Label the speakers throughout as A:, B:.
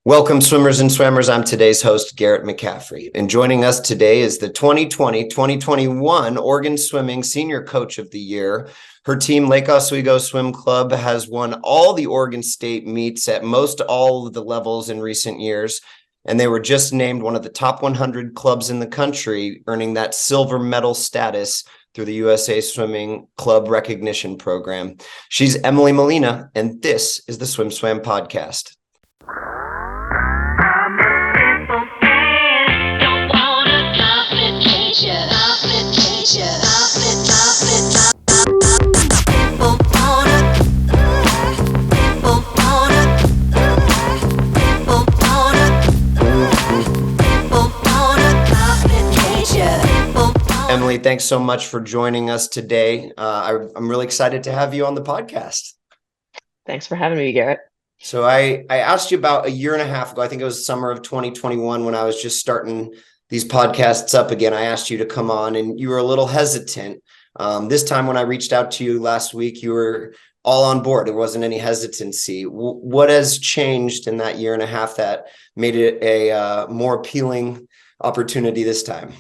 A: Welcome, swimmers and swammers. I'm today's host, Garrett McCaffrey. And joining us today is the 2020-2021 Oregon Swimming Senior Coach of the Year. Her team, Lake Oswego Swim Club, has won all the Oregon State meets at most all of the levels in recent years. And they were just named one of the top 100 clubs in the country, earning that silver medal status through the USA Swimming Club Recognition Program. She's Emily Melina, and this is the Swim Swam Podcast. Emily, thanks so much for joining us today. I'm really excited to have you on the podcast.
B: Thanks for having me, Garrett.
A: So I asked you about a year and a half ago, I think it was summer of 2021, when I was just starting these podcasts up again. I asked you to come on and you were a little hesitant. This time when I reached out to you last week, you were all on board. There wasn't any hesitancy. What has changed in that year and a half that made it a more appealing opportunity this time?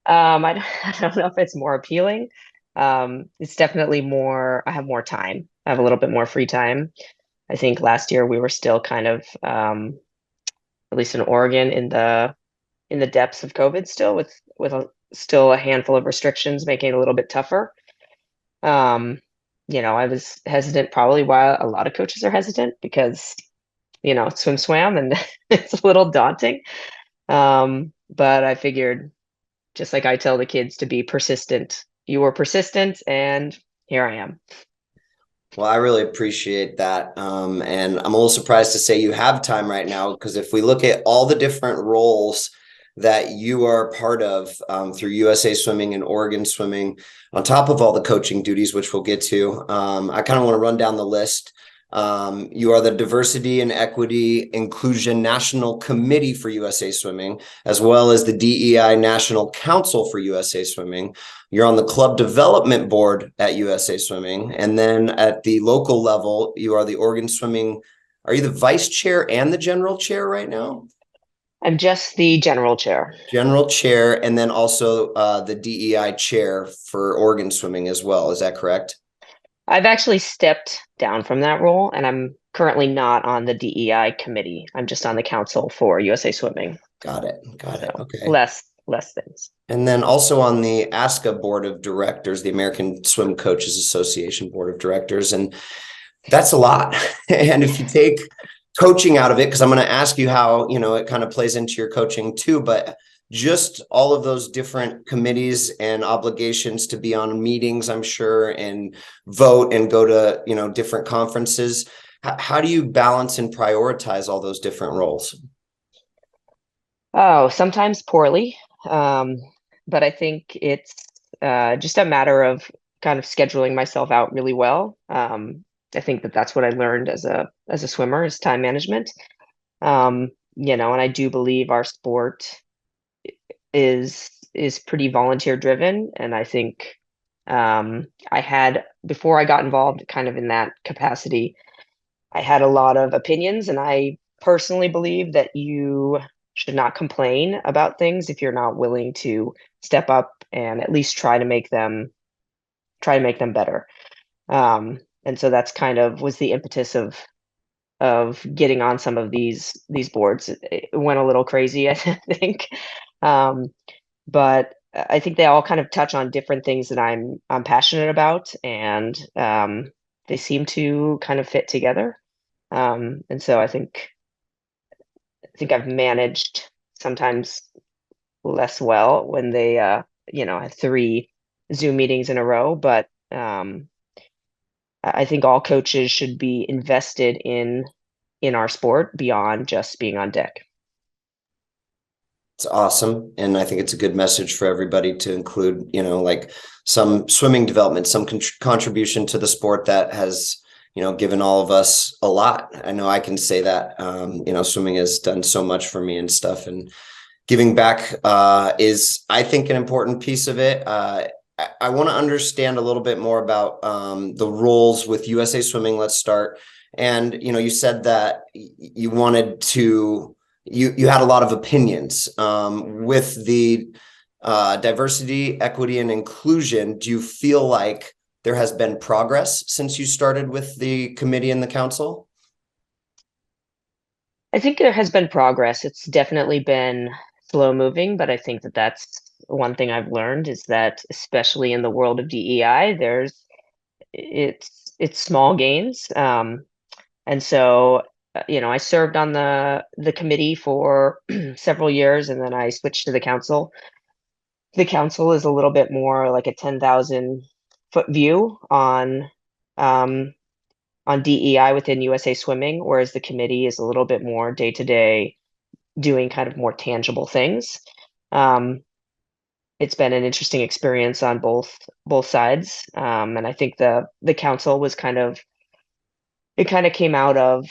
B: I don't know if it's more appealing. It's definitely more, I have more time. I have a little bit more free time. I think last year we were still kind of, at least in Oregon, in the depths of COVID still, with still a handful of restrictions, making it a little bit tougher. I was hesitant, probably why a lot of coaches are hesitant, because, swam and it's a little daunting. But I figured, just like I tell the kids, to be persistent. You were persistent, and here I am.
A: Well, I really appreciate that. And I'm a little surprised to say you have time right now, because if we look at all the different roles that you are part of through USA Swimming and Oregon Swimming, on top of all the coaching duties, which we'll get to, I kind of want to run down the list. You are the Diversity and Equity Inclusion National Committee for USA Swimming, as well as the DEI National Council for USA Swimming. You're on the Club Development Board at USA Swimming. And then at the local level, you are the Oregon Swimming. Are you the vice chair and the general chair right now?
B: I'm just the general chair.
A: General chair, and then also the DEI chair for Oregon Swimming as well. Is that correct?
B: I've actually stepped down from that role, and I'm currently not on the DEI committee. I'm just on the council for USA Swimming.
A: Got it. Okay.
B: Less things.
A: And then also on the ASCA board of directors, the American Swim Coaches Association board of directors. And that's a lot. And if you take coaching out of it, because I'm going to ask you how, it kind of plays into your coaching too, but just all of those different committees and obligations to be on meetings, I'm sure, and vote and go to, different conferences. How do you balance and prioritize all those different roles?
B: Oh, sometimes poorly. But I think it's just a matter of kind of scheduling myself out really well. I think that's what I learned as a swimmer, is time management. And I do believe our sport is pretty volunteer driven. And I think before I got involved kind of in that capacity, I had a lot of opinions, and I personally believe that you should not complain about things if you're not willing to step up and at least try to make them better. And so that's kind of was the impetus of getting on some of these boards. It went a little crazy, I think. But I think they all kind of touch on different things that I'm passionate about, and they seem to kind of fit together. And so I think I've managed sometimes less well when they have 3 Zoom meetings in a row, but I think all coaches should be invested in our sport beyond just being on deck.
A: It's awesome. And I think it's a good message for everybody to include, like some swimming development, some contribution to the sport that has, given all of us a lot. I know I can say that, swimming has done so much for me and stuff, and giving back is, I think, an important piece of it. I want to understand a little bit more about the roles with USA Swimming. Let's start. And, you said that you wanted to, you had a lot of opinions with the diversity, equity, and inclusion. Do you feel like there has been progress since you started with the committee and the council?
B: I think there has been progress. It's definitely been slow moving, but I think that that's one thing I've learned is that especially in the world of DEI, it's small gains. And so, I served on the committee for several years, and then I switched to the council. The council is a little bit more like a 10,000-foot view um, on DEI within USA Swimming, whereas the committee is a little bit more day to day, doing kind of more tangible things. Um, it's been an interesting experience on both sides, and I think the council was kind of came out of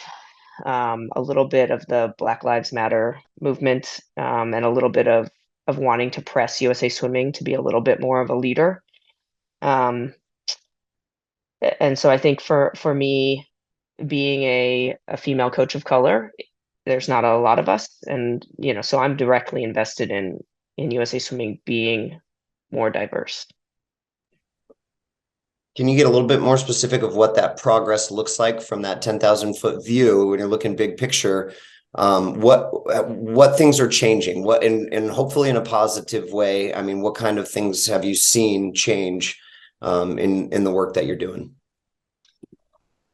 B: a little bit of the Black Lives Matter movement, and a little bit of wanting to press USA Swimming to be a little bit more of a leader. Um, and so I think for me, being a female coach of color, there's not a lot of us, and so I'm directly invested in USA Swimming being more diverse.
A: Can you get a little bit more specific of what that progress looks like from that 10,000-foot view when you're looking big picture? What things are changing? What and hopefully in a positive way. I mean, what kind of things have you seen change in the work that you're doing?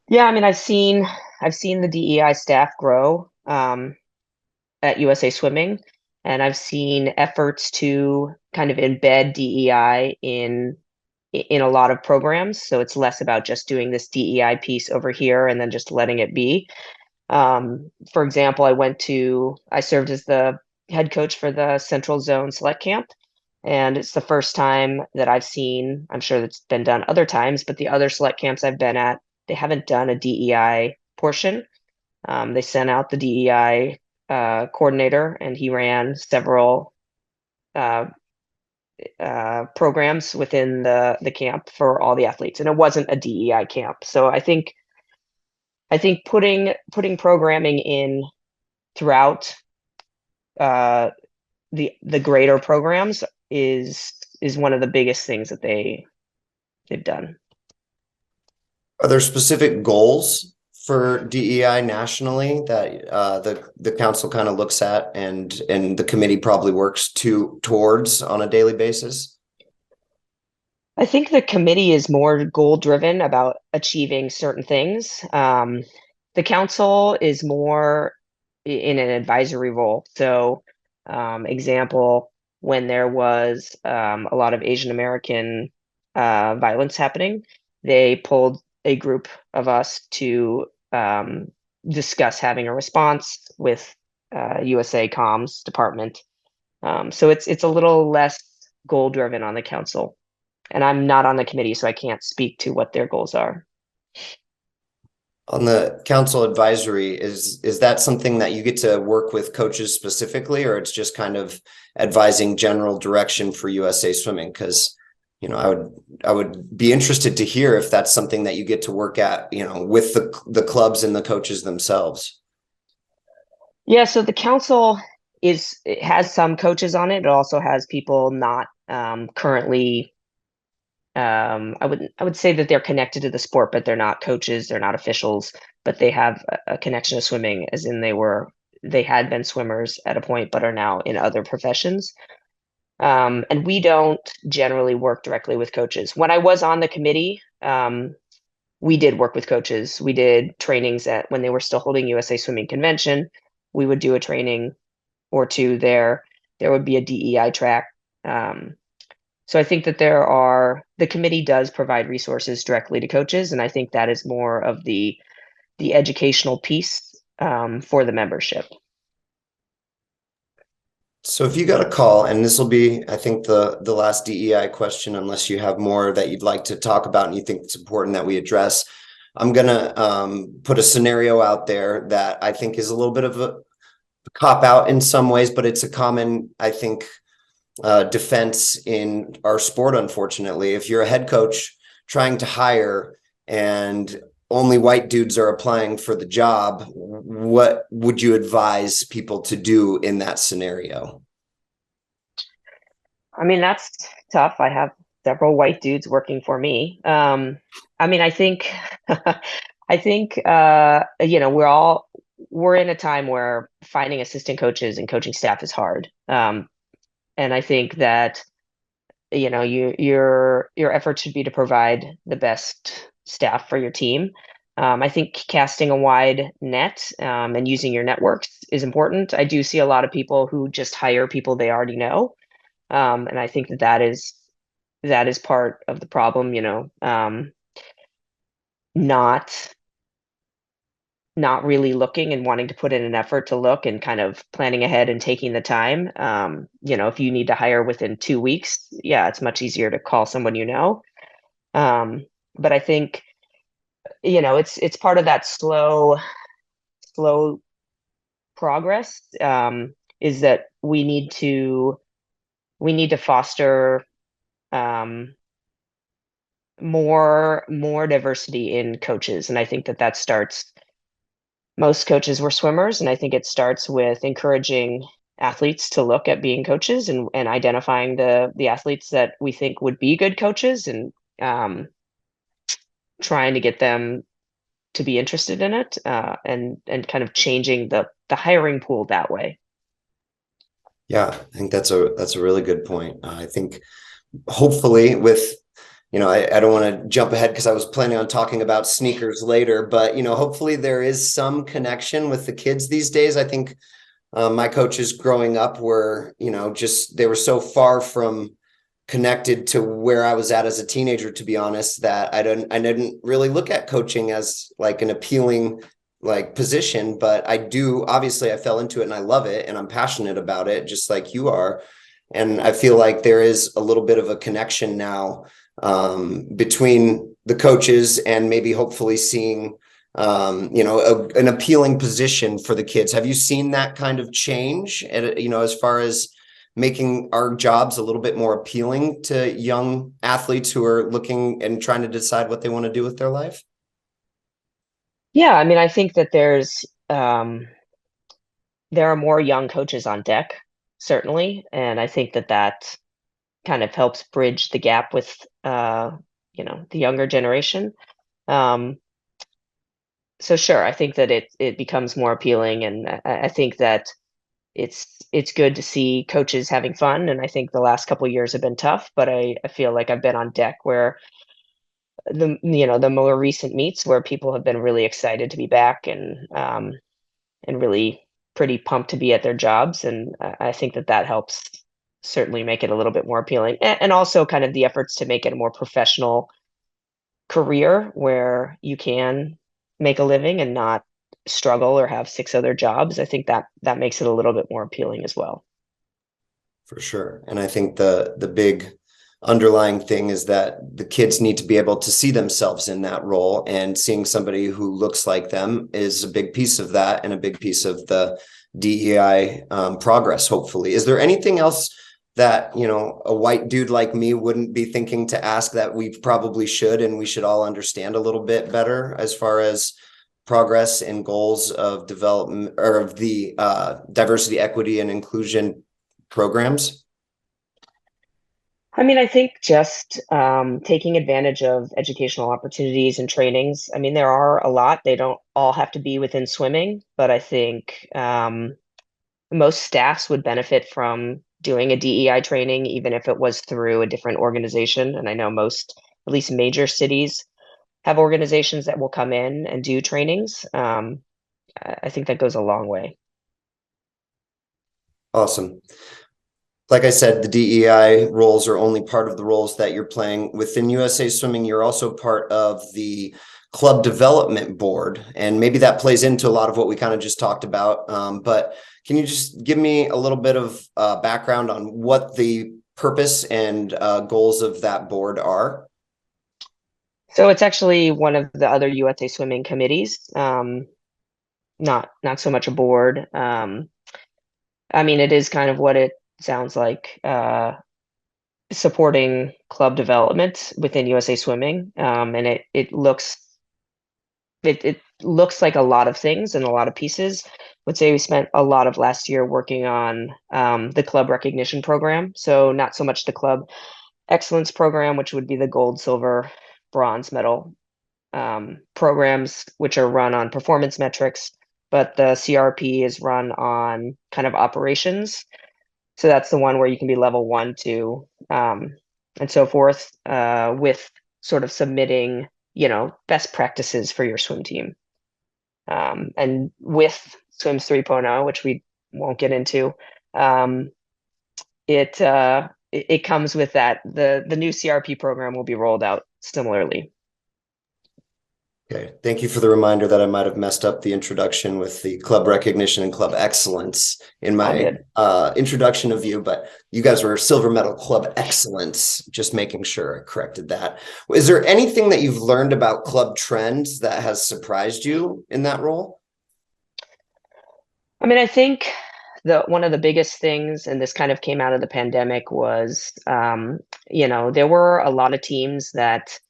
B: Yeah, I mean, I've seen the DEI staff grow at USA Swimming, and I've seen efforts to kind of embed DEI in a lot of programs. So it's less about just doing this DEI piece over here and then just letting it be. For example, I served as the head coach for the Central Zone Select Camp, and it's the first time that I've seen, I'm sure that's been done other times, but the other select camps I've been at, they haven't done a DEI portion. They sent out the DEI coordinator, and he ran several uh, programs within the camp for all the athletes, and it wasn't a DEI camp. So I think putting programming in throughout the greater programs is one of the biggest things that they've done.
A: Are there specific goals for DEI nationally that the council kind of looks at and the committee probably works towards on a daily basis?
B: I think the committee is more goal driven about achieving certain things. The council is more in an advisory role. So, example, when there was a lot of Asian American violence happening, they pulled a group of us to discuss having a response with USA Comms department. So it's a little less goal driven on the council, and I'm not on the committee, so I can't speak to what their goals are.
A: On the council advisory, is that something that you get to work with coaches specifically, or it's just kind of advising general direction for USA Swimming? Because I would be interested to hear if that's something that you get to work at, with the clubs and the coaches themselves.
B: Yeah, so the council it has some coaches on it. It also has people not currently. I would say that they're connected to the sport, but they're not coaches, they're not officials, but they have a connection to swimming, as in they had been swimmers at a point, but are now in other professions. And we don't generally work directly with coaches. When I was on the committee, we did work with coaches. We did trainings at when they were still holding USA Swimming Convention. We would do a training or two there. There would be a DEI track. So I think that the committee does provide resources directly to coaches, and I think that is more of the educational piece for the membership.
A: So if you got a call, and this will be, I think, the last DEI question, unless you have more that you'd like to talk about and you think it's important that we address, I'm gonna put a scenario out there that I think is a little bit of a cop out in some ways, but it's a common, I think, defense in our sport. Unfortunately, if you're a head coach trying to hire and only white dudes are applying for the job, what would you advise people to do in that scenario?
B: I mean, that's tough. I have several white dudes working for me. I mean, I think, I think, we're in a time where finding assistant coaches and coaching staff is hard. And I think that, your effort should be to provide the best staff for your team. I think casting a wide net, and using your networks is important. I do see a lot of people who just hire people they already know. And I think that is part of the problem, not not really looking and wanting to put in an effort to look and kind of planning ahead and taking the time. If you need to hire within 2 weeks, yeah, it's much easier to call someone you know. Um, but I think, it's part of that slow progress, is that we need to foster, um, more diversity in coaches, and I think that starts. Most coaches were swimmers, and I think it starts with encouraging athletes to look at being coaches, and identifying the athletes that we think would be good coaches, and um, trying to get them to be interested in it, and kind of changing the hiring pool that way.
A: Yeah, I think that's a really good point. I think hopefully with I don't want to jump ahead because I was planning on talking about sneakers later, but hopefully there is some connection with the kids these days. I think my coaches growing up were, just they were so far from connected to where I was at as a teenager, to be honest, that I didn't really look at coaching as like an appealing like position, but I do, obviously I fell into it and I love it and I'm passionate about it just like you are. And I feel like there is a little bit of a connection now, between the coaches and maybe hopefully seeing, an appealing position for the kids. Have you seen that kind of change as far as making our jobs a little bit more appealing to young athletes who are looking and trying to decide what they want to do with their life?
B: Yeah, I mean, I think that there are more young coaches on deck, certainly, and I think that kind of helps bridge the gap with, the younger generation. Um, so sure, I think that it becomes more appealing, and I think that it's good to see coaches having fun. And I think the last couple of years have been tough, but I feel like I've been on deck where the more recent meets where people have been really excited to be back, and really pretty pumped to be at their jobs, and I think that helps certainly make it a little bit more appealing, and also kind of the efforts to make it a more professional career where you can make a living and not struggle or have six other jobs. I think that makes it a little bit more appealing as well.
A: For sure. And I think the big underlying thing is that the kids need to be able to see themselves in that role, and seeing somebody who looks like them is a big piece of that and a big piece of the DEI, progress, hopefully. Is there anything else that, a white dude like me wouldn't be thinking to ask that we probably should, and we should all understand a little bit better as far as progress and goals of development or of the diversity, equity, and inclusion programs?
B: I mean, I think just, taking advantage of educational opportunities and trainings. I mean, there are a lot. They don't all have to be within swimming, but I think, most staffs would benefit from doing a DEI training, even if it was through a different organization. And I know most, at least major cities, have organizations that will come in and do trainings. I think that goes a long way.
A: Awesome. Like I said, the DEI roles are only part of the roles that you're playing within USA Swimming. You're also part of the club development board, and maybe that plays into a lot of what we kind of just talked about. But can you just give me a little bit of background on what the purpose and goals of that board are?
B: So it's actually one of the other USA swimming committees. Not so much a board. I mean, it is kind of what it sounds like, supporting club development within USA Swimming. And it looks it looks like a lot of things and a lot of pieces. Would say we spent a lot of last year working on the club recognition program. So not so much the club excellence program, which would be the gold, silver, bronze medal programs, which are run on performance metrics, but the CRP is run on kind of operations. So that's the one where you can be level 1, 2, and so forth, with sort of submitting, best practices for your swim team. And with Swims 3.0, which we won't get into, um, it comes with that. The new CRP program will be rolled out similarly.
A: Okay, thank you for the reminder that I might have messed up the introduction with the club recognition and club excellence in
B: All
A: my
B: good.
A: introduction of you, but you guys were silver medal club excellence, just making sure I corrected that. Is there anything that you've learned about club trends that has surprised you in that role?
B: I mean, I think the one of the biggest things, and this kind of came out of the pandemic, was there were a lot of teams that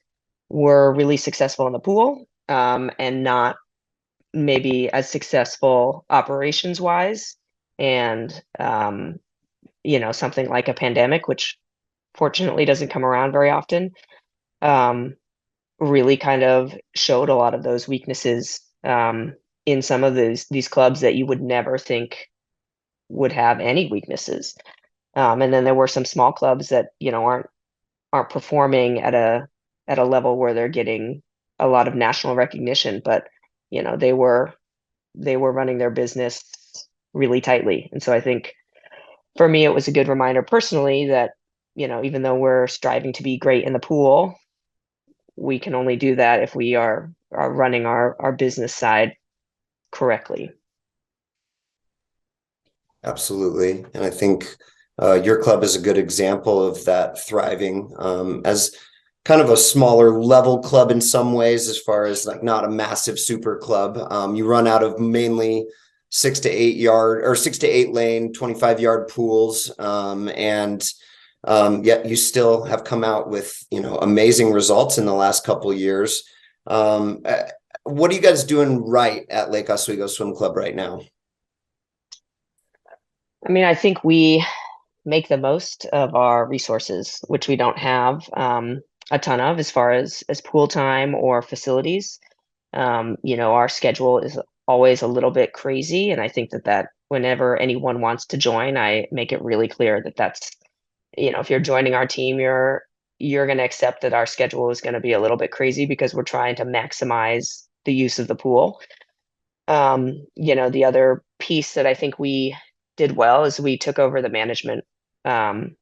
B: were really successful in the pool, and not maybe as successful operations wise. And something like a pandemic, which fortunately doesn't come around very often, um, really kind of showed a lot of those weaknesses, in some of these clubs that you would never think would have any weaknesses. And then there were some small clubs that aren't performing at a level where they're getting a lot of national recognition, but they were running their business really tightly. And so I think for me, it was a good reminder personally that even though we're striving to be great in the pool, we can only do that if we are running our business side correctly.
A: Absolutely. And I think your club is a good example of that thriving as kind of a smaller level club in some ways, as far as like not a massive super club. You run out of mainly 6 to 8 yard or 6 to 8 lane, 25-yard pools. And yet you still have come out with, amazing results in the last couple of years. What are you guys doing right at Lake Oswego Swim Club right now?
B: I mean, I think we make the most of our resources, which we don't have a ton of as far as pool time or facilities. Our schedule is always a little bit crazy, and I think that whenever anyone wants to join, I make it really clear that that's, if you're joining our team, you're going to accept that our schedule is going to be a little bit crazy because we're trying to maximize the use of the pool. The other piece that I think we did well is we took over the management, um,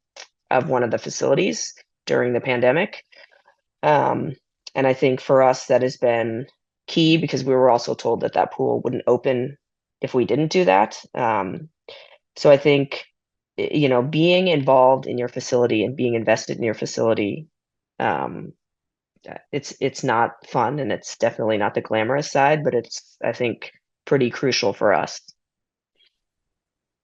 B: of one of the facilities during the pandemic. Um, and I think for us, that has been key because we were also told that that pool wouldn't open if we didn't do that. So I think, being involved in your facility and being invested in your facility, um, it's not fun, and it's definitely not the glamorous side, but it's, I think, pretty crucial for us.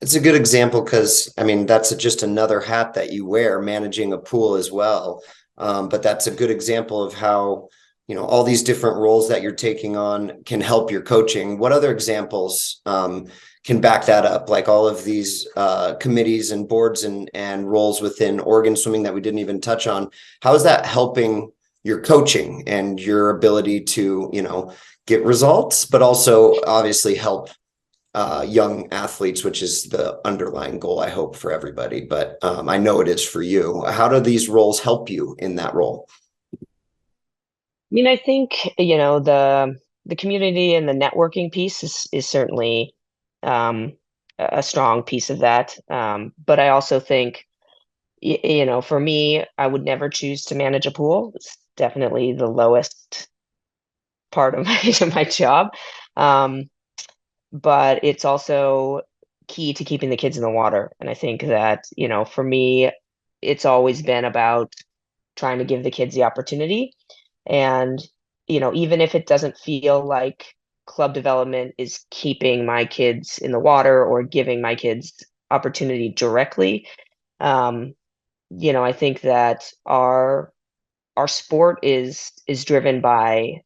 A: It's a good example because I mean that's just another hat that you wear, managing a pool as well. But that's a good example of how all these different roles that you're taking on can help your coaching. What other examples can back that up? Like all of these committees and boards and roles within Oregon swimming that we didn't even touch on. How is that helping your coaching and your ability to get results, but also obviously help young athletes, which is the underlying goal, I hope, for everybody. But I know it is for you. How do these roles help you in that role?
B: I mean, I think, the community and the networking piece is certainly, um, a strong piece of that. But I also think, for me, I would never choose to manage a pool. It's definitely the lowest part of my job. Um, but it's also key to keeping the kids in the water. And I think that, for me, it's always been about trying to give the kids the opportunity. And, even if it doesn't feel like club development is keeping my kids in the water or giving my kids opportunity directly, um, I think that our sport is driven by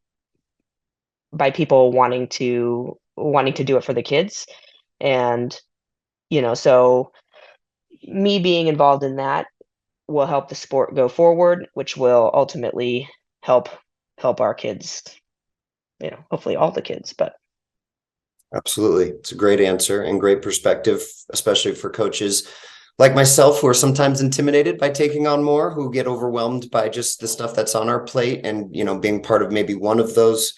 B: by people wanting to do it for the kids. And, so me being involved in that will help the sport go forward, which will ultimately help our kids, hopefully all the kids, but
A: Absolutely. It's a great answer and great perspective, especially for coaches like myself who are sometimes intimidated by taking on more, who get overwhelmed by just the stuff that's on our plate and, being part of maybe one of those,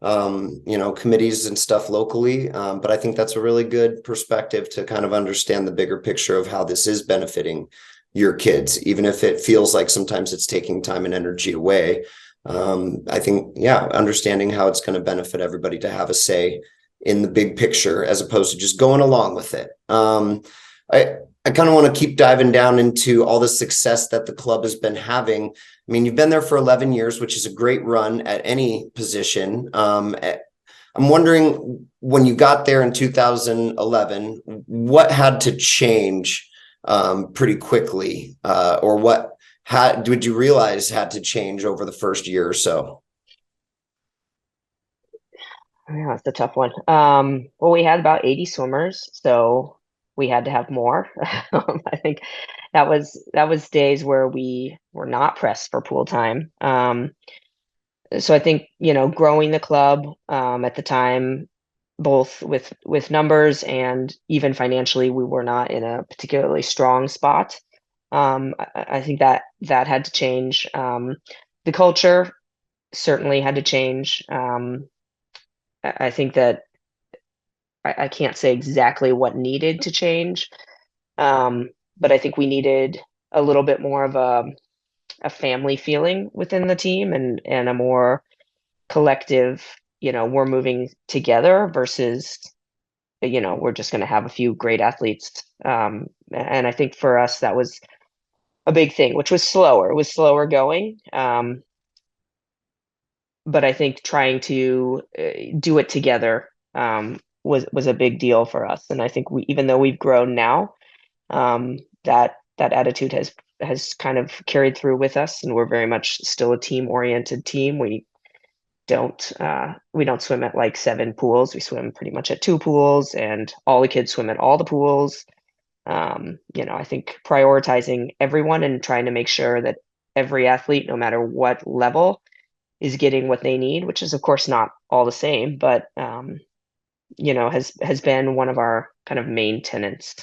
A: committees and stuff locally. But I think that's a really good perspective to kind of understand the bigger picture of how this is benefiting your kids, even if it feels like sometimes it's taking time and energy away. I think, yeah, understanding how it's going to benefit everybody to have a say in the big picture as opposed to just going along with it. I kind of want to keep diving down into all the success that the club has been having. I mean, you've been there for 11 years, which is a great run at any position. I'm wondering, when you got there in 2011, what had to change pretty quickly, or what did you realize had to change over the first year or so?
B: yeah, it's a tough one. Well, we had about 80 swimmers, so we had to have more. I think that was days where we were not pressed for pool time. So I think, growing the club, at the time, both with numbers and even financially, we were not in a particularly strong spot. I think that had to change. The culture certainly had to change. I think that I can't say exactly what needed to change, um, but I think we needed a little bit more of a family feeling within the team, and a more collective, we're moving together versus, we're just going to have a few great athletes. And I think for us, that was a big thing, which was slower. It was slower going. But I think trying to do it together, was a big deal for us. And I think even though we've grown now, that attitude has kind of carried through with us, and we're very much still a team-oriented team. We don't swim at like 7 pools. We swim pretty much at 2 pools, and all the kids swim at all the pools. I think prioritizing everyone and trying to make sure that every athlete, no matter what level, is getting what they need, which is of course not all the same, but has been one of our kind of main tenets.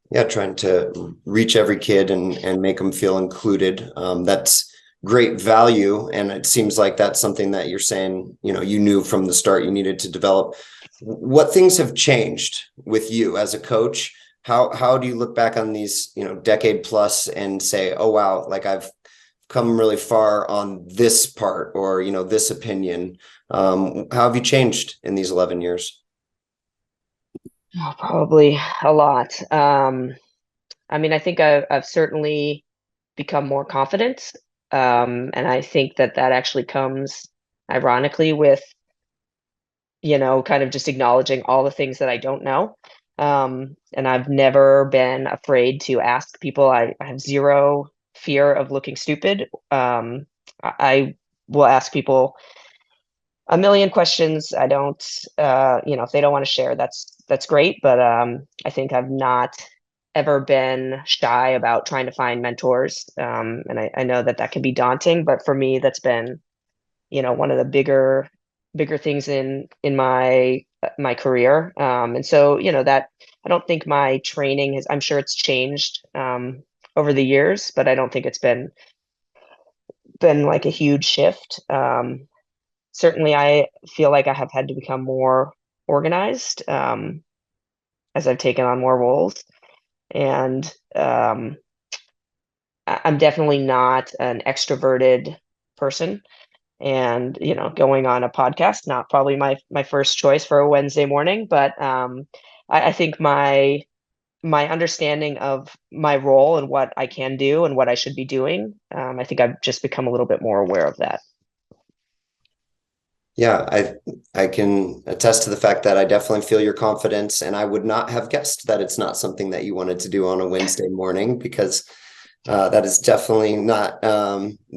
A: Yeah, trying to reach every kid and make them feel included. That's great value, and it seems like that's something that you're saying, you knew from the start you needed to develop. What things have changed with you as a coach? How do you look back on these, decade plus and say, oh wow, like I've come really far on this part, or this opinion? How have you changed in these 11 years?
B: Oh, probably a lot. I mean, I think I've certainly become more confident. And I think that actually comes ironically with, kind of just acknowledging all the things that I don't know. And I've never been afraid to ask people. I have zero fear of looking stupid. I will ask people a million questions. I don't, if they don't want to share, that's great. But I think I've not ever been shy about trying to find mentors. And I know that can be daunting, but for me, that's been, one of the bigger things in my career. And so, that I don't think my training I'm sure it's changed over the years, but I don't think it's been like a huge shift. Certainly, I feel like I have had to become more organized, as I've taken on more roles. And I'm definitely not an extroverted person. And, going on a podcast, not probably my first choice for a Wednesday morning, but I think my understanding of my role and what I can do and what I should be doing, I think I've just become a little bit more aware of that.
A: Yeah, I can attest to the fact that I definitely feel your confidence, and I would not have guessed that it's not something that you wanted to do on a Wednesday morning, because That is definitely not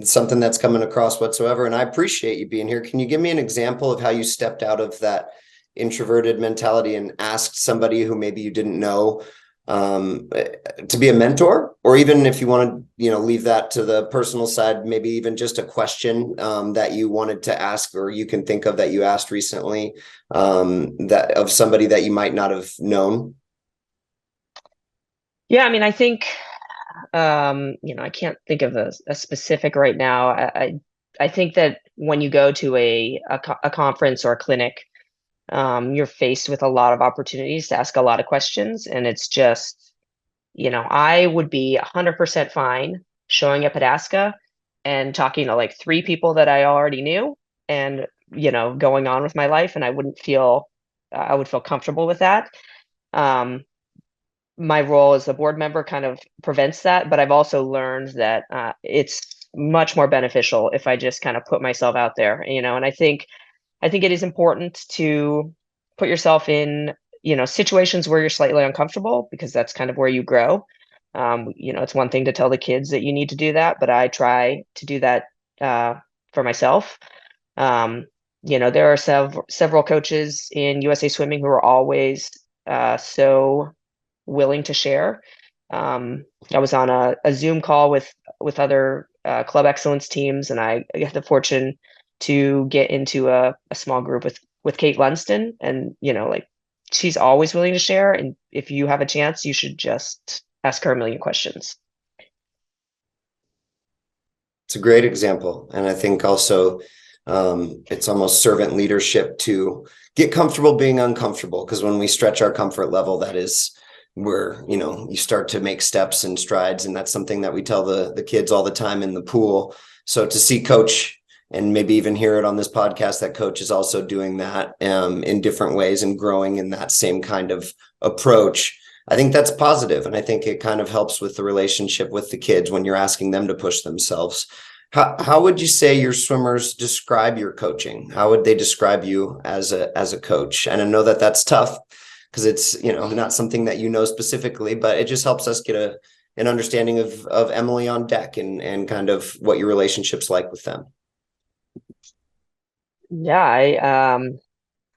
A: something that's coming across whatsoever. And I appreciate you being here. Can you give me an example of how you stepped out of that introverted mentality and asked somebody who maybe you didn't know to be a mentor? Or even if you want to, leave that to the personal side, maybe even just a question that you wanted to ask, or you can think of that you asked recently, that of somebody that you might not have known.
B: Yeah, I mean, I think I can't think of a specific right now. I think that when you go to a conference or a clinic, you're faced with a lot of opportunities to ask a lot of questions, and it's just, I would be 100% fine showing up at ASCA and talking to like three people that I already knew, and going on with my life, and I would feel comfortable with that. Um, my role as a board member kind of prevents that, but I've also learned that it's much more beneficial if I just kind of put myself out there, and I think it is important to put yourself in, situations where you're slightly uncomfortable, because that's kind of where you grow. It's one thing to tell the kids that you need to do that, but I try to do that uh, for myself. Um, there are several coaches in USA Swimming who are always so willing to share. I was on a Zoom call with other club excellence teams, and I had the fortune to get into a small group with Kate Lunston, and like, she's always willing to share. And if you have a chance, you should just ask her a million questions.
A: It's a great example. And I think also it's almost servant leadership to get comfortable being uncomfortable. Because when we stretch our comfort level, that is where, you start to make steps and strides. And that's something that we tell the kids all the time in the pool. So to see Coach and maybe even hear it on this podcast, that Coach is also doing that in different ways and growing in that same kind of approach. I think that's positive, and I think it kind of helps with the relationship with the kids when you're asking them to push themselves. How would you say your swimmers describe your coaching? How would they describe you as a coach? And I know that that's tough because it's not something that specifically, but it just helps us get an understanding of Emily on deck and kind of what your relationship's like with them.
B: Yeah,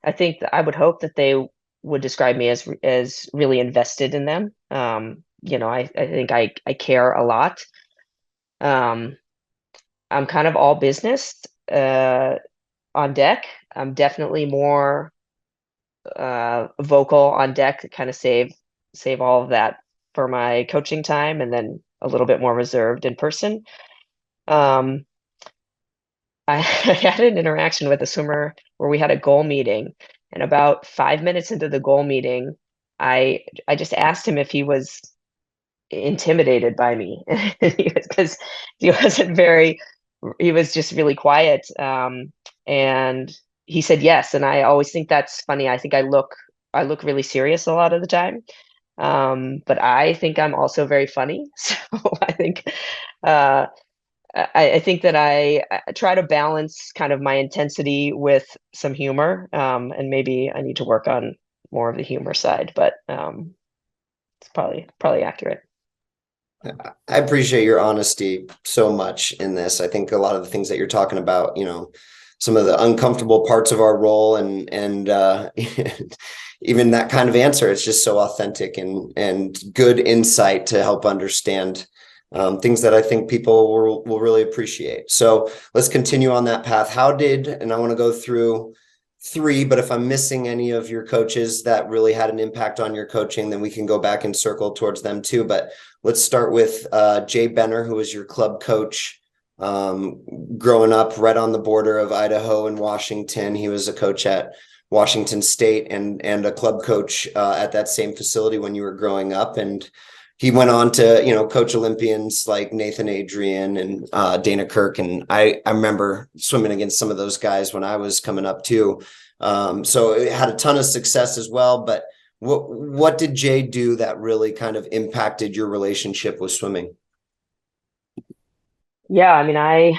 B: I think that I would hope that they would describe me as really invested in them. I think I care a lot. Um, I'm kind of all business uh, on deck. I'm definitely more vocal on deck to kind of save all of that for my coaching time, and then a little bit more reserved in person. Um, I had an interaction with a swimmer where we had a goal meeting, and about 5 minutes into the goal meeting, I just asked him if he was intimidated by me, because he wasn't very he was just really quiet. And he said yes, and I always think that's funny. I think I look really serious a lot of the time, but I think I'm also very funny. So I think uh, I think that I try to balance kind of my intensity with some humor, and maybe I need to work on more of the humor side, but it's probably accurate.
A: I appreciate your honesty so much in this. I think a lot of the things that you're talking about, some of the uncomfortable parts of our role and even that kind of answer, it's just so authentic and good insight to help understand things that I think people will really appreciate. So let's continue on that path. And I want to go through three, but if I'm missing any of your coaches that really had an impact on your coaching, then we can go back and circle towards them too. But let's start with Jay Benner, who was your club coach growing up right on the border of Idaho and Washington. He was a coach at Washington State and a club coach at that same facility when you were growing up. And he went on to, coach Olympians like Nathan Adrian and Dana Kirk. And I remember swimming against some of those guys when I was coming up too. So it had a ton of success as well. But what did Jay do that really kind of impacted your relationship with swimming?
B: Yeah, I mean, I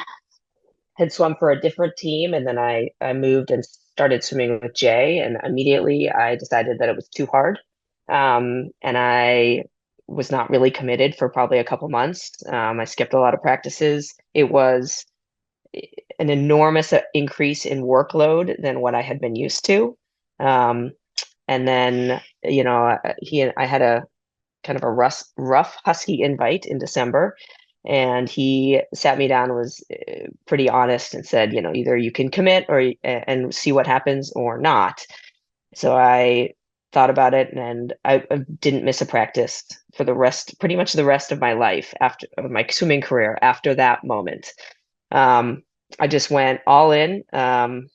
B: had swum for a different team, and then I moved and started swimming with Jay, and immediately I decided that it was too hard. And I was not really committed for probably a couple months. I skipped a lot of practices. It was an enormous increase in workload than what I had been used to. And then, I had a kind of a rough husky invite in December, and he sat me down, was pretty honest, and said, either you can commit or and see what happens or not. So I thought about it, and I didn't miss a practice for pretty much the rest of my life after of my swimming career after that moment. Um, I just went all in. And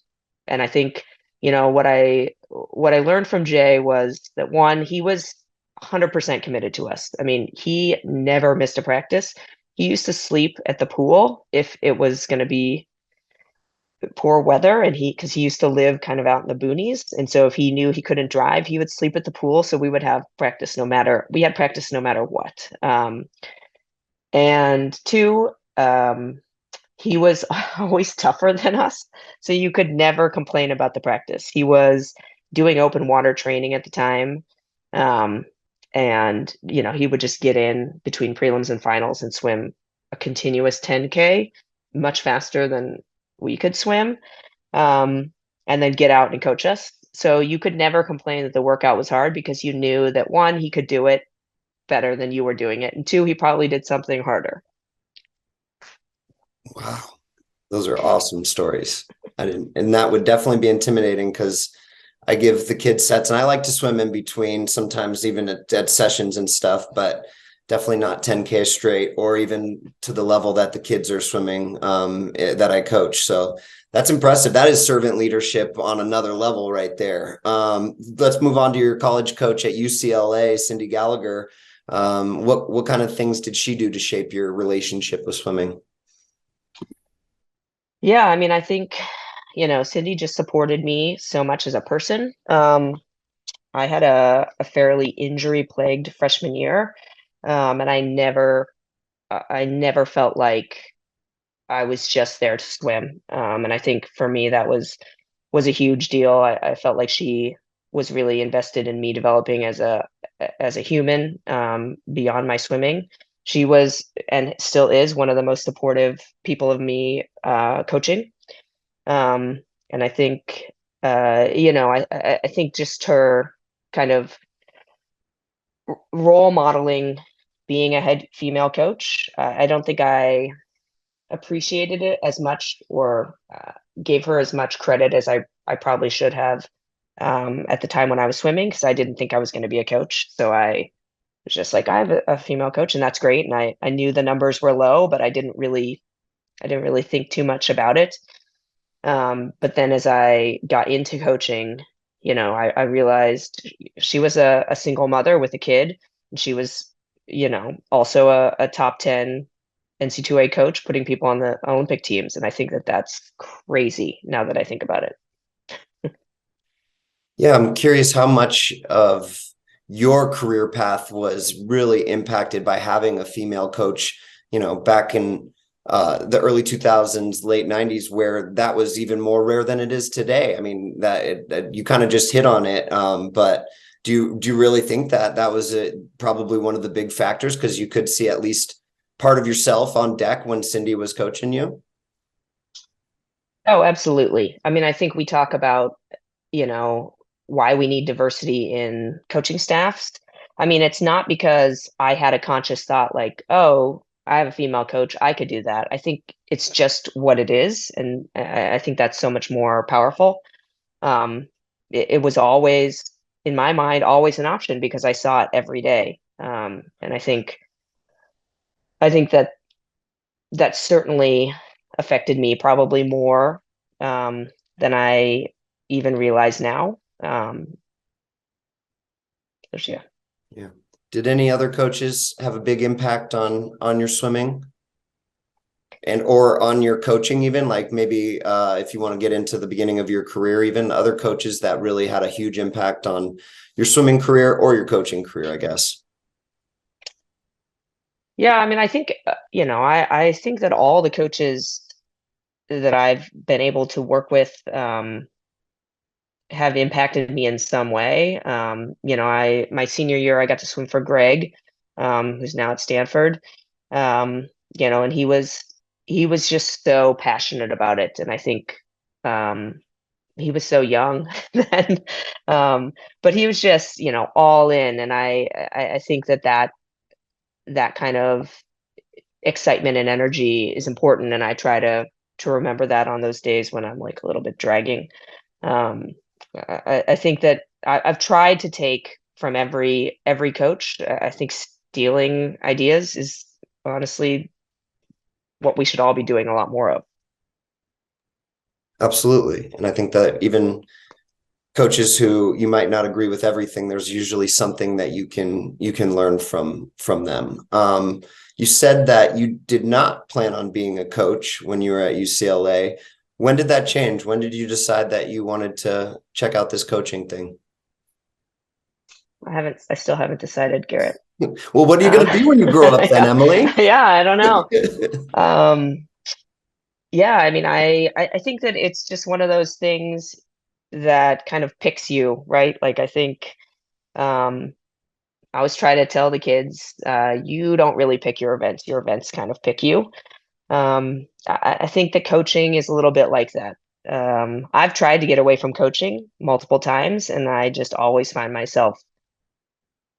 B: I think, what I learned from Jay was that one, he was 100% committed to us. I mean, he never missed a practice. He used to sleep at the pool if it was going to be poor weather, and because he used to live kind of out in the boonies, and so if he knew he couldn't drive, he would sleep at the pool. So we had practice no matter what. And two, he was always tougher than us, so you could never complain about the practice. He was doing open water training at the time, um, and he would just get in between prelims and finals and swim a continuous 10K much faster than we could swim, um, and then get out and coach us. So you could never complain that the workout was hard because you knew that one, he could do it better than you were doing it, and two, he probably did something harder.
A: Wow. Those are awesome stories. I didn't, and that would definitely be intimidating because I give the kids sets and I like to swim in between, sometimes even at sessions and stuff, but definitely not 10K straight or even to the level that the kids are swimming that I coach. So that's impressive. That is servant leadership on another level right there. Let's move on to your college coach at UCLA, Cindy Gallagher. What kind of things did she do to shape your relationship with swimming?
B: Yeah, I mean, I think, Cindy just supported me so much as a person. I had a fairly injury-plagued freshman year, and I never felt like I was just there to swim. And I think for me that was a huge deal. I felt like she was really invested in me developing as a human, beyond my swimming. She was and still is one of the most supportive people of me coaching. Um, and I think, I think just her kind of role modeling being a head female coach. I don't think I appreciated it as much or gave her as much credit as I probably should have, at the time when I was swimming, because I didn't think I was going to be a coach. So I was just like, I have a female coach, and that's great. And I knew the numbers were low, but I didn't really think too much about it. But then as I got into coaching, I realized she was a single mother with a kid, and she was, also a top 10 NC2A coach, putting people on the Olympic teams. And I think that that's crazy now that I think about it.
A: Yeah, I'm curious how much of your career path was really impacted by having a female coach, back in the early 2000s, late 90s, where that was even more rare than it is today. I mean, that you kind of just hit on it. But do you really think that that was probably one of the big factors because you could see at least part of yourself on deck when Cindy was coaching you?
B: Oh, absolutely. I mean, I think we talk about, you know, why we need diversity in coaching staffs. I mean, it's not because I had a conscious thought like, oh, I have a female coach, I could do that. I think it's just what it is, and I think that's so much more powerful. Um, it was always, in my mind, always an option because I saw it every day. And I think that that certainly affected me probably more, than I even realize now. Yeah.
A: Yeah. Did any other coaches have a big impact on your swimming and or on your coaching even like maybe if you want to get into the beginning of your career, even other coaches that really had a huge impact on your swimming career or your coaching career, I guess.
B: Yeah, I mean, I think, I think that all the coaches that I've been able to work with, have impacted me in some way. My senior year, I got to swim for Greg, who's now at Stanford. And he was just so passionate about it. And I think he was so young then, but he was just, all in. And I think that kind of excitement and energy is important. And I try to remember that on those days when I'm like a little bit dragging. Um, I think that I've tried to take from every coach. I think stealing ideas is honestly what we should all be doing a lot more of.
A: Absolutely. And I think that even coaches who you might not agree with everything, there's usually something that you can learn from them. You said that you did not plan on being a coach when you were at UCLA. When did that change? When did you decide that you wanted to check out this coaching thing?
B: I still haven't decided, Garrett.
A: Well, what are you going
B: Um,
A: to be when you grow up then,
B: yeah,
A: Emily?
B: yeah, I don't know. Um, yeah, I mean, I think that it's just one of those things that kind of picks you, right? Like, I think um, I always try to tell the kids, you don't really pick your events kind of pick you. I think that coaching is a little bit like that. I've tried to get away from coaching multiple times, and I just always find myself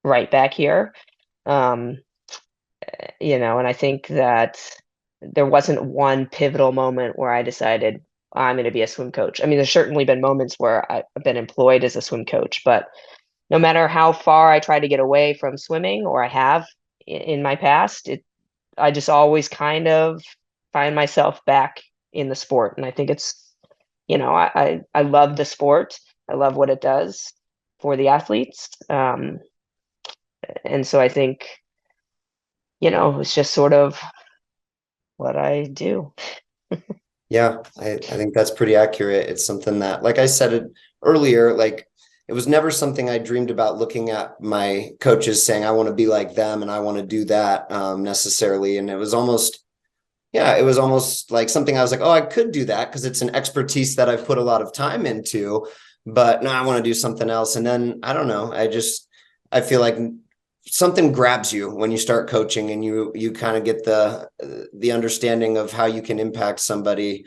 B: right back here. Um, and I think that there wasn't one pivotal moment where I decided I'm going to be a swim coach. I mean, there's certainly been moments where I've been employed as a swim coach, but no matter how far I try to get away from swimming, or I have in my past, I just always kind of find myself back in the sport. And I think I love the sport. I love what it does for the athletes. And so I think, it's just sort of what I do.
A: Yeah, I think that's pretty accurate. It's something that, like I said it earlier, like it was never something I dreamed about looking at my coaches saying, I want to be like them and I want to do that necessarily. And it was almost like something I was like, oh, I could do that because it's an expertise that I've put a lot of time into, but no, I want to do something else. And then I don't know, I feel like something grabs you when you start coaching and you kind of get the understanding of how you can impact somebody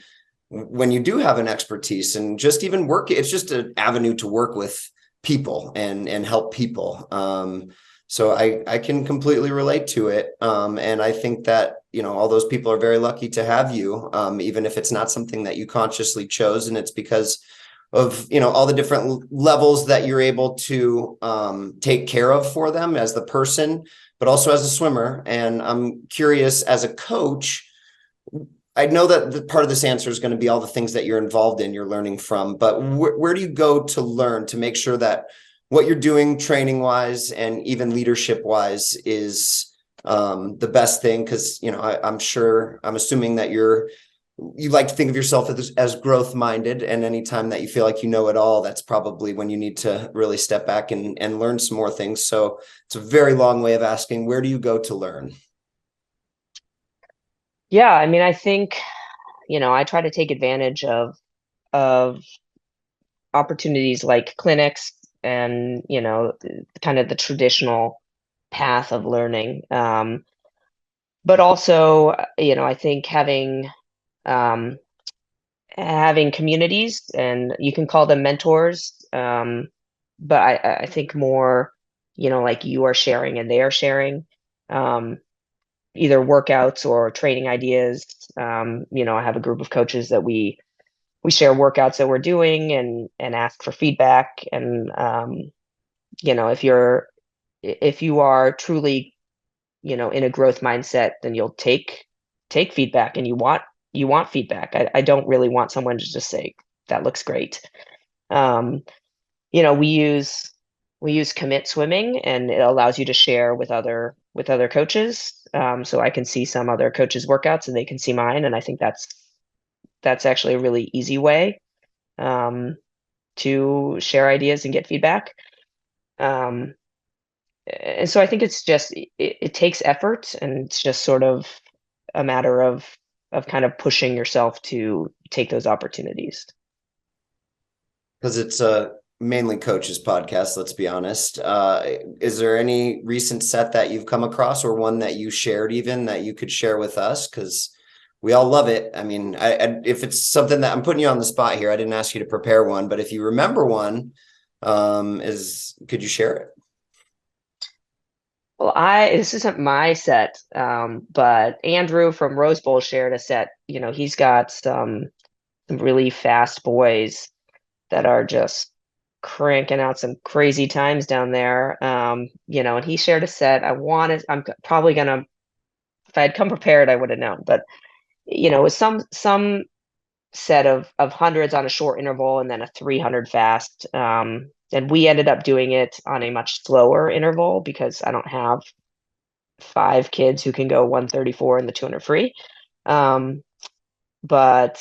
A: when you do have an expertise and just even work. It's just an avenue to work with people and help people. So I can completely relate to it. And I think that, all those people are very lucky to have you, even if it's not something that you consciously chose. And it's because of, all the different levels that you're able to take care of for them as the person, but also as a swimmer. And I'm curious, as a coach, I know that the part of this answer is going to be all the things that you're involved in, you're learning from, but where do you go to learn to make sure that what you're doing training wise and even leadership wise is the best thing? Because, I'm assuming that you like to think of yourself as growth minded, and anytime that you feel like you know it all, that's probably when you need to really step back and learn some more things. So it's a very long way of asking, where do you go to learn?
B: Yeah, I mean, I think, I try to take advantage of opportunities like clinics and, kind of the traditional path of learning. But also, I think um, having communities, and you can call them mentors. But I think more, like you are sharing and they are sharing, either workouts or training ideas. I have a group of coaches that we share workouts that we're doing and ask for feedback. And if you are truly, in a growth mindset, then you'll take feedback, and you want feedback. I don't really want someone to just say that looks great. um you know we use we use commit swimming, and it allows you to share with other coaches. So I can see some other coaches workouts and they can see mine, and I think that's actually a really easy way um to share ideas and get feedback. um and so I think it's just it takes effort, and it's just sort of a matter of kind of pushing yourself to take those opportunities.
A: Because mainly coaches podcast, let's be honest. Is there any recent set that you've come across or one that you shared even that you could share with us? Because we all love it. I mean, if it's something that I'm putting you on the spot here, I didn't ask you to prepare one, but if you remember one, could you share it?
B: Well, this isn't my set, but Andrew from Rose Bowl shared a set. He's got some really fast boys that are just cranking out some crazy times down there. And he shared a set. I'm probably gonna, if I had come prepared, I would have known. But it was some set of hundreds on a short interval and then a 300 fast. And we ended up doing it on a much slower interval because I don't have 5 kids who can go 134 in the 200 free. But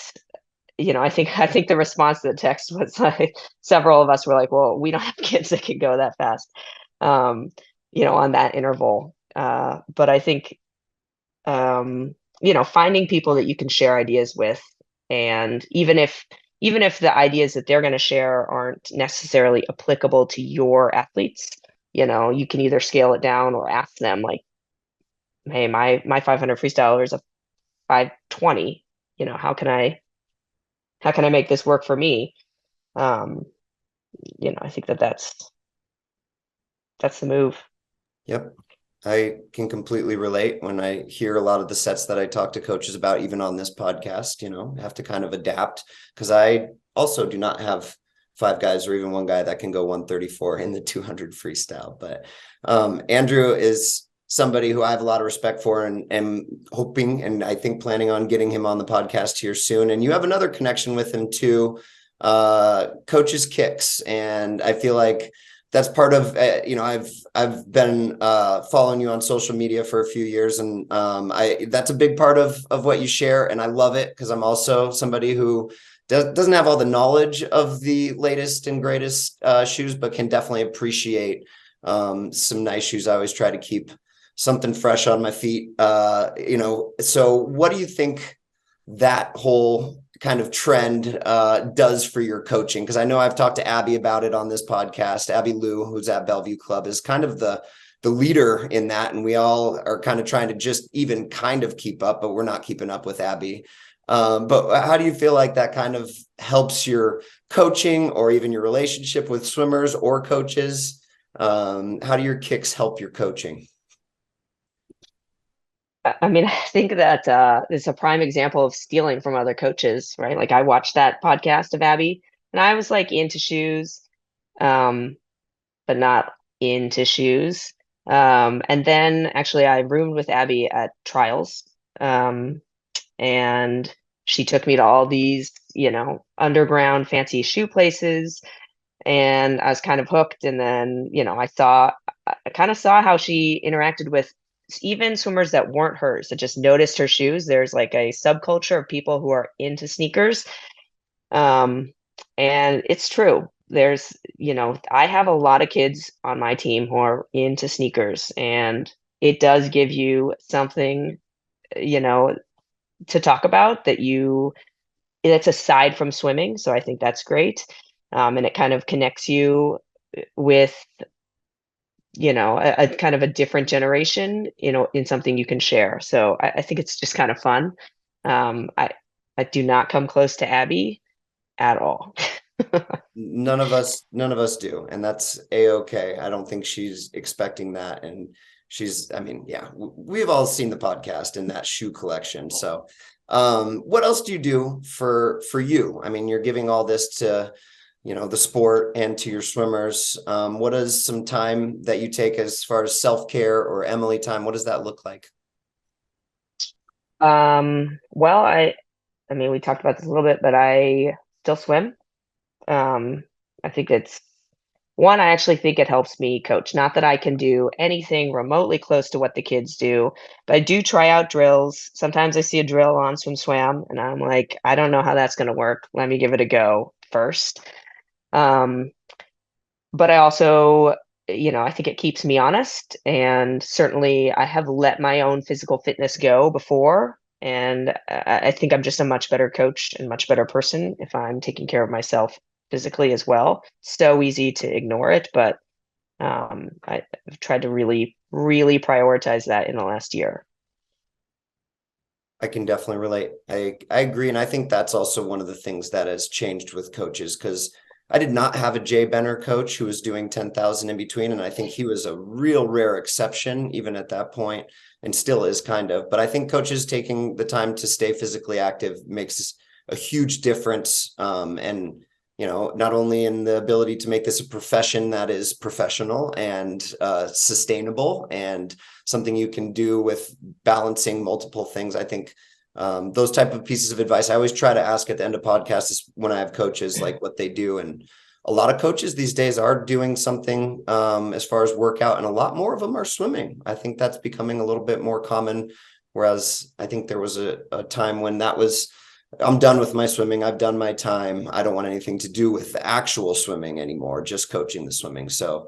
B: I think the response to the text was like several of us were like, well, we don't have kids that can go that fast, um, on that interval. But I think finding people that you can share ideas with, and even if the ideas that they're going to share aren't necessarily applicable to your athletes, you can either scale it down or ask them like, hey, my 500 freestyler is a 520. How can I make this work for me? Um, I think that's the move.
A: Yep. I can completely relate when I hear a lot of the sets that I talk to coaches about, even on this podcast, have to kind of adapt because I also do not have 5 guys or even one guy that can go 134 in the 200 freestyle. But Andrew is somebody who I have a lot of respect for and am hoping and I think planning on getting him on the podcast here soon. And you have another connection with him too, Coach's Kicks. And I feel like that's part of I've been following you on social media for a few years, and that's a big part of what you share, and I love it because I'm also somebody who doesn't have all the knowledge of the latest and greatest shoes, but can definitely appreciate some nice shoes. I always try to keep something fresh on my feet. So what do you think that whole kind of trend does for your coaching? Because I know I've talked to Abby about it on this podcast. Abby Lou, who's at Bellevue Club, is kind of the leader in that, and we all are kind of trying to just even kind of keep up, but we're not keeping up with Abby. But how do you feel like that kind of helps your coaching or even your relationship with swimmers or coaches? How do your kicks help your coaching?
B: I mean, I think that it's a prime example of stealing from other coaches, right? Like I watched that podcast of Abby, and I was like into shoes, um, but not into shoes. And then actually, I roomed with Abby at trials, um, and she took me to all these, underground fancy shoe places, and I was kind of hooked. And then, I kind of saw how she interacted with even swimmers that weren't hers, that just noticed her shoes. There's like a subculture of people who are into sneakers. Um, and it's true. I have a lot of kids on my team who are into sneakers, and it does give you something, you know, to talk about that's aside from swimming. So I think that's great. And it kind of connects you with, a kind of a different generation, in something you can share. So I think it's just kind of fun. I do not come close to Abby at all.
A: None of us do, and that's a-okay. I don't think she's expecting that, and I mean, yeah, we've all seen the podcast and that shoe collection. So what else do you do for you? I mean, you're giving all this to the sport and to your swimmers. What is some time that you take as far as self-care or Emily time? What does that look like?
B: Well, I mean, we talked about this a little bit, but I still swim. Um, I think it's one, I actually think it helps me coach. Not that I can do anything remotely close to what the kids do, but I do try out drills. Sometimes I see a drill on Swim Swam, and I'm like, I don't know how that's going to work. Let me give it a go first. Um, but I also, I think it keeps me honest. And certainly I have let my own physical fitness go before. And I think I'm just a much better coach and much better person if I'm taking care of myself physically as well. So easy to ignore it, but I've tried to really, really prioritize that in the last year.
A: I can definitely relate. I agree. And I think that's also one of the things that has changed with coaches, because I did not have a Jay Benner coach who was doing 10,000 in between. And I think he was a real rare exception, even at that point, and still is kind of. But I think coaches taking the time to stay physically active makes a huge difference. And, not only in the ability to make this a profession that is professional and sustainable and something you can do with balancing multiple things. I think those type of pieces of advice I always try to ask at the end of podcasts is when I have coaches, like what they do. And a lot of coaches these days are doing something as far as workout, and a lot more of them are swimming. I think that's becoming a little bit more common. Whereas I think there was a time when that was, I'm done with my swimming. I've done my time. I don't want anything to do with the actual swimming anymore, just coaching the swimming. So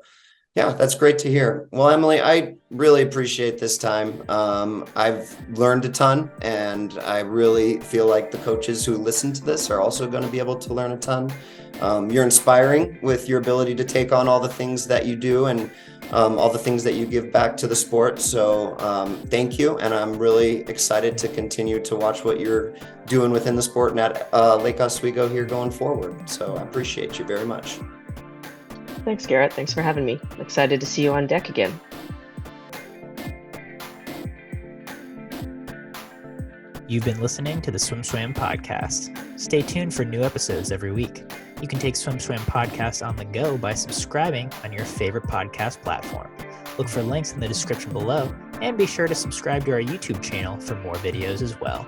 A: yeah, that's great to hear. Well, Emily, I really appreciate this time. I've learned a ton, and I really feel like the coaches who listen to this are also going to be able to learn a ton. You're inspiring with your ability to take on all the things that you do and all the things that you give back to the sport. So thank you. And I'm really excited to continue to watch what you're doing within the sport and at Lake Oswego here going forward. So I appreciate you very much.
B: Thanks, Garrett. Thanks for having me. Excited to see you on deck again.
C: You've been listening to the Swim Swam podcast. Stay tuned for new episodes every week. You can take Swim Swam podcast on the go by subscribing on your favorite podcast platform. Look for links in the description below, and be sure to subscribe to our YouTube channel for more videos as well.